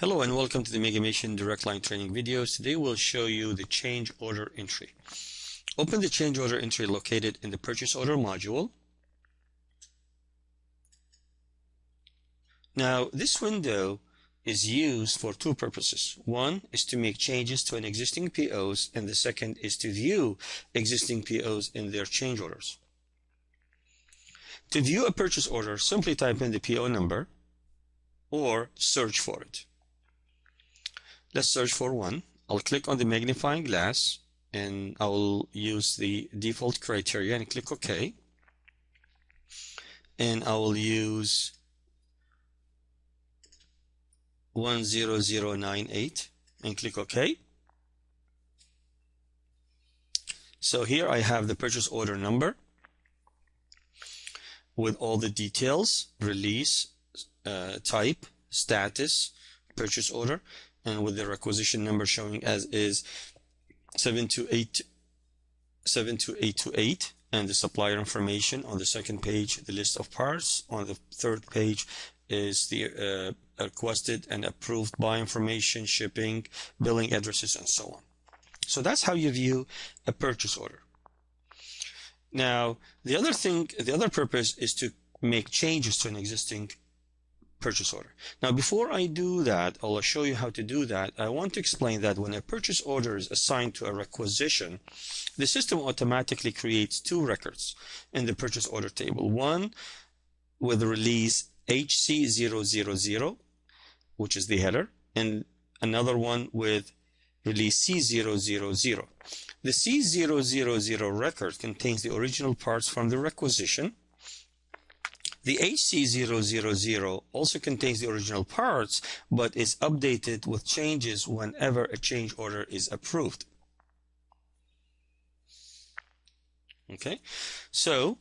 Hello and welcome to the Megamation Direct Line Training videos. Today we'll show you the change order entry. Open the change order entry located in the purchase order module. Now this window is used for two purposes. One is to make changes to an existing POs, and the second is to view existing POs in their change orders. To view a purchase order, simply type in the PO number or search for it. Let's search for one. I'll click on the magnifying glass and I will use the default criteria and click OK. And I will use 10098 and click OK. So here I have the purchase order number with all the details, release, type, status, purchase order, and with the requisition number showing as is 72828, and the supplier information on the second page, the list of parts. On the third page is the requested and approved by information, shipping, billing addresses, and so on. So that's how you view a purchase order. Now, the other purpose is to make changes to an existing purchase order. Now, before I do that, I'll show you how to do that. I want to explain that when a purchase order is assigned to a requisition, the system automatically creates two records in the purchase order table. One with release HC000, which is the header, and another one with release C000. The C000 record contains the original parts from the requisition. The HC000 also contains the original parts, but is updated with changes whenever a change order is approved. Okay, so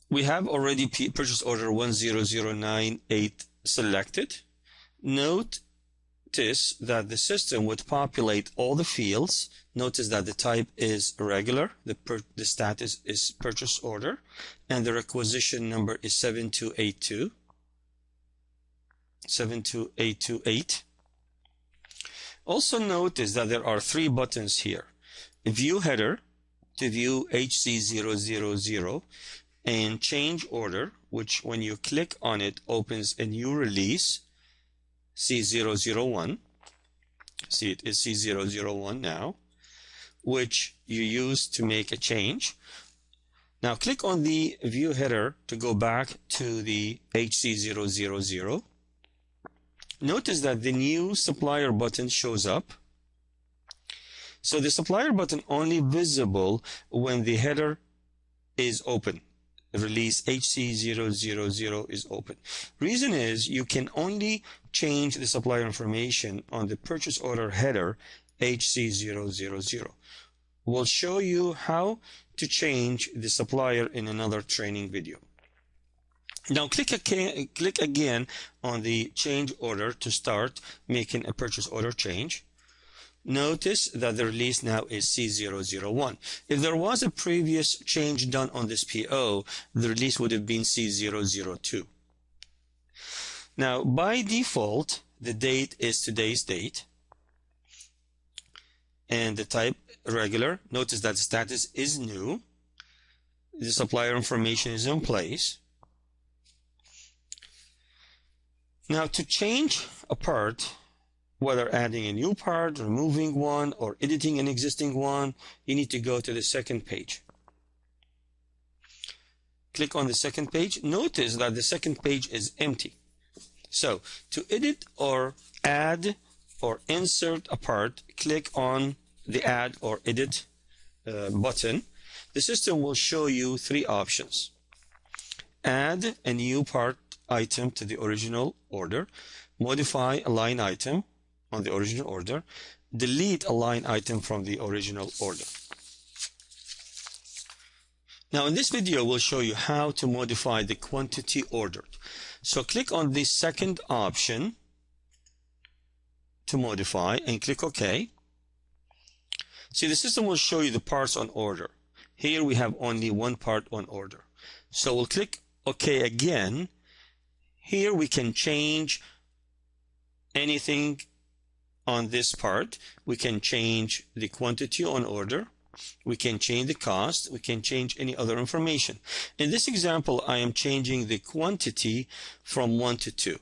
we have already purchase order 10098 selected. Notice that the system would populate all the fields. Notice that the type is regular, the status is purchase order, and the requisition number is 72828. Also notice that there are three buttons here. View header to view HC000, and change order, which when you click on it opens a new release, C001. See, it is C001 now, which you use to make a change. Now click on the view header to go back to the HC000. Notice that the new supplier button shows up. So the supplier button only visible when the header is open. Release HC000 is open. Reason is you can only change the supplier information on the purchase order header HC000. We'll show you how to change the supplier in another training video. Now click again on the change order to start making a purchase order change. Notice that the release now is C001. If there was a previous change done on this PO, the release would have been C002. Now, by default, the date is today's date, and the type regular. Notice that the status is new. The supplier information is in place. Now, to change a part, whether adding a new part, removing one, or editing an existing one, you need to go to the second page. Click on the second page. Notice that the second page is empty. So, to edit or add or insert a part, click on the Add or Edit button. The system will show you three options. Add a new part item to the original order, modify a line item on the original order, delete a line item from the original order. Now in this video we'll show you how to modify the quantity ordered. So click on the second option to modify and click OK. See, the system will show you the parts on order. Here we have only one part on order. So we'll click OK again. Here we can change anything on this part. We can change the quantity on order. We can change the cost. We can change any other information. In this example, I am changing the quantity from 1 to 2.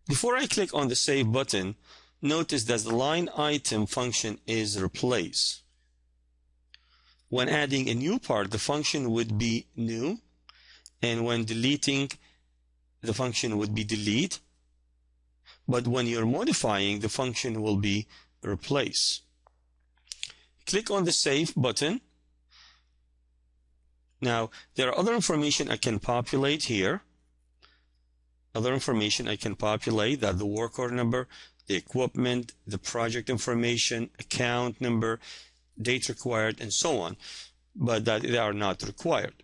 Before I click on the Save button, notice that the line item function is replace. When adding a new part, the function would be new, and when deleting, the function would be delete. But when you're modifying, the function will be replace. Click on the Save button. Now, there are other information I can populate here. Other information I can populate, that the work order number, the equipment, the project information, account number, date required, and so on, but that they are not required.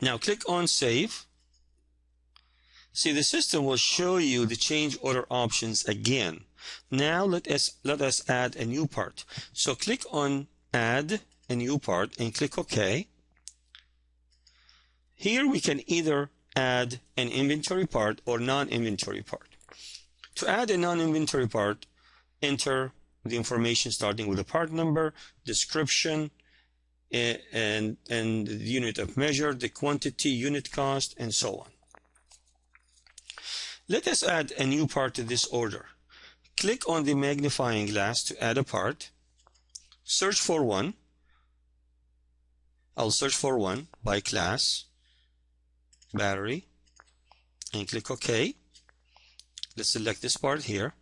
Now click on Save. See, the system will show you the change order options again. Now let us add a new part. So click on Add a New Part and click OK. Here we can either add an inventory part or non-inventory part. To add a non-inventory part, enter the information starting with the part number, description, and the unit of measure, the quantity, unit cost, and so on. Let us add a new part to this order. Click on the magnifying glass to add a part. Search for one. I'll search for one by class, battery, and click OK. Let's select this part here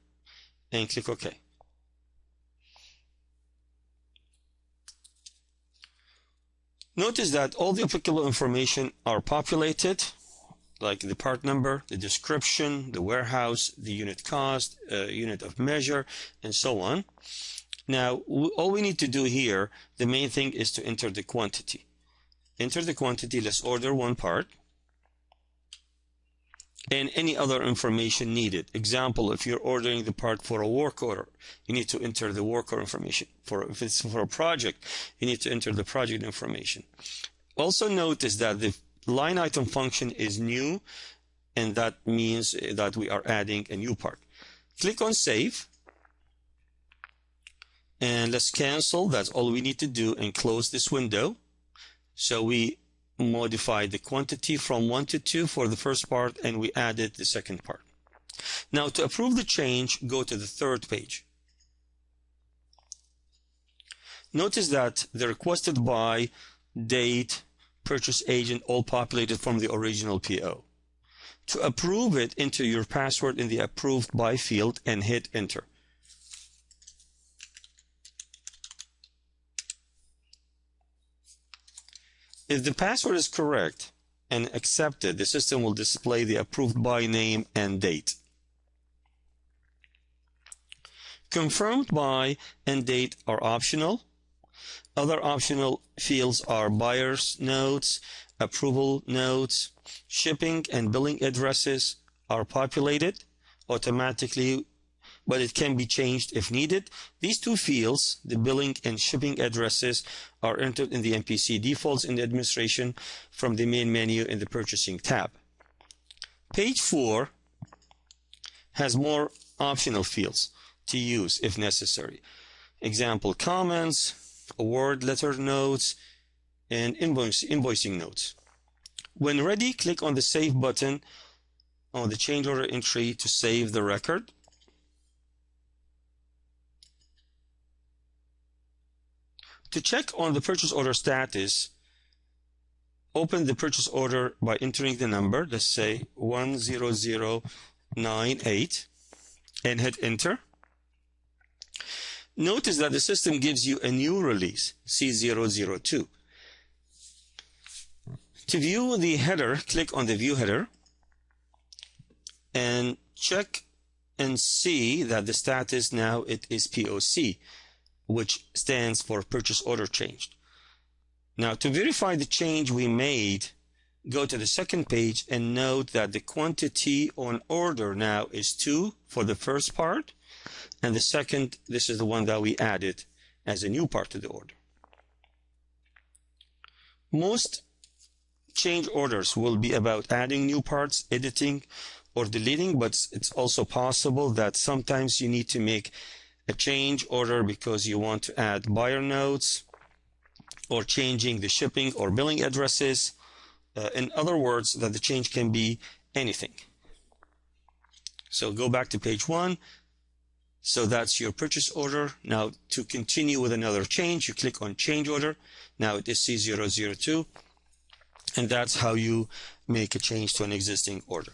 and click OK. Notice that all the applicable information are populated, like the part number, the description, the warehouse, the unit cost, unit of measure, and so on. Now, all we need to do here, the main thing is to enter the quantity. Enter the quantity. Let's order one part. And any other information needed. Example, if you're ordering the part for a work order, you need to enter the work order information. If it's for a project, you need to enter the project information. Also notice that the line item function is new, and that means that we are adding a new part. Click on Save, and let's cancel. That's all we need to do, and close this window. So we modified the quantity from 1 to 2 for the first part, and we added the second part. Now, to approve the change, go to the third page. Notice that the requested by, date, purchase agent, all populated from the original PO. To approve it, enter your password in the approved by field and hit enter. If the password is correct and accepted, the system will display the approved by name and date. Confirmed by and date are optional. Other optional fields are buyer's notes, approval notes, shipping and billing addresses are populated automatically, but it can be changed if needed. These two fields, the billing and shipping addresses, are entered in the MPC defaults in the administration from the main menu in the purchasing tab. Page 4 has more optional fields to use if necessary. Example, comments, award letter notes, and invoicing notes. When ready, click on the Save button on the change order entry to save the record. To check on the purchase order status, open the purchase order by entering the number, let's say 10098, and hit enter. Notice that the system gives you a new release, C002. To view the header, click on the View Header and check and see that the status now it is POC, which stands for Purchase Order Changed. Now, to verify the change we made, go to the second page and note that the quantity on order now is 2 for the first part, and the second, this is the one that we added as a new part to the order. Most change orders will be about adding new parts, editing, or deleting, but it's also possible that sometimes you need to make a change order because you want to add buyer notes or changing the shipping or billing addresses. In other words, that the change can be anything. So go back to page 1. So that's your purchase order. Now to continue with another change, you click on change order. Now it is C002, and that's how you make a change to an existing order.